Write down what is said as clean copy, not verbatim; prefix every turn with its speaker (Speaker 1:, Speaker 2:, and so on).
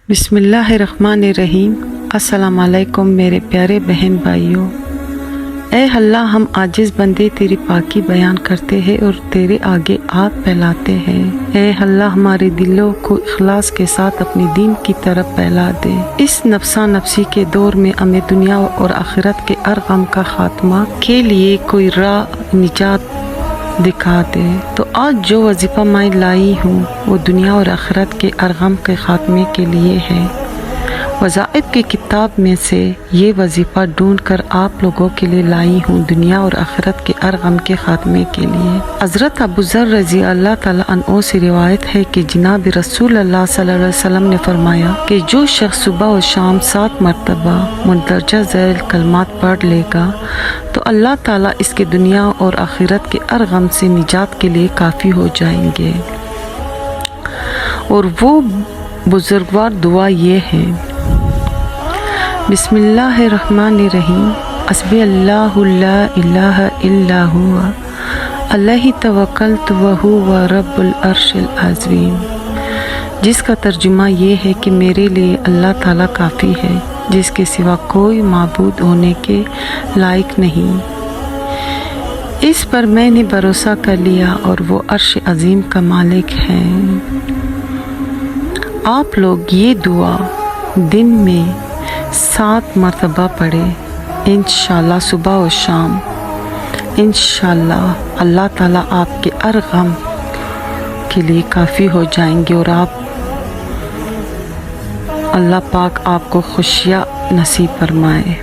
Speaker 1: बिस्मिल्लाहिर्रहमानिर्रहीम। अस्सलाम वालेकुम मेरे प्यारे बहन भाइयों। ए अल्लाह, हम आजिज़ बंदे तेरी पाकी बयान करते हैं और तेरे आगे आग फैलाते हैं। ए अल्लाह, हमारे दिलों को इखलास के साथ अपनी दीन की तरफ फैला दे। इस नफ्सा नफ्सी के दौर में हमें दुनिया और आखिरत के हर गम का खात्मा के लिए कोई राह निजात दिखा दे। तो आज जो वजीफ़ा मैं लाई हूँ वो दुनिया और आखिरत के हर गम के खात्मे के लिए है। वज़ाइफ की किताब में से ये वजीफ़ा ढूंढ कर आप लोगों के लिए लाई हूँ, दुनिया और आखिरत के हर गम के खात्मे के लिए। हज़रत अबू ज़र रज़ी अल्लाह ताला अन्हु से रिवायत है कि जनाब रसूल अल्लाह सल्लल्लाहु अलैहि वसल्लम ने फरमाया कि जो शख्स सुबह और शाम 7 मरतबा मुंदरजा ज़ैल कलमात पढ़ लेगा तो अल्लाह ताला इसके दुनिया और आखिरत के हर गम से निजात के लिए काफ़ी हो जाएंगे। और वो बुजुर्गवार दुआ ये है, बिस्मिल्लाहिर्रहमानिर्रहीम। हस्बी अल्लाहु ला इलाहा इल्ला हुवा अलैहि तवक्कलतु व हुवा रब्बुल अर्शिल अज़ीम। जिसका तर्जुमा ये है कि मेरे लिए अल्लाह ताला काफ़ी है, जिसके सिवा कोई माबूद होने के लायक नहीं। इस पर मैंने भरोसा कर लिया और वो अर्श अज़ीम का मालिक है। आप लोग ये दुआ दिन में 7 मरतबा पढ़े इंशाअल्लाह, सुबह और शाम। इंशाअल्लाह अल्लाह ताला आपके हर गम के लिए काफ़ी हो जाएंगे और आप अल्लाह पाक आपको खुशियाँ नसीब फरमाए।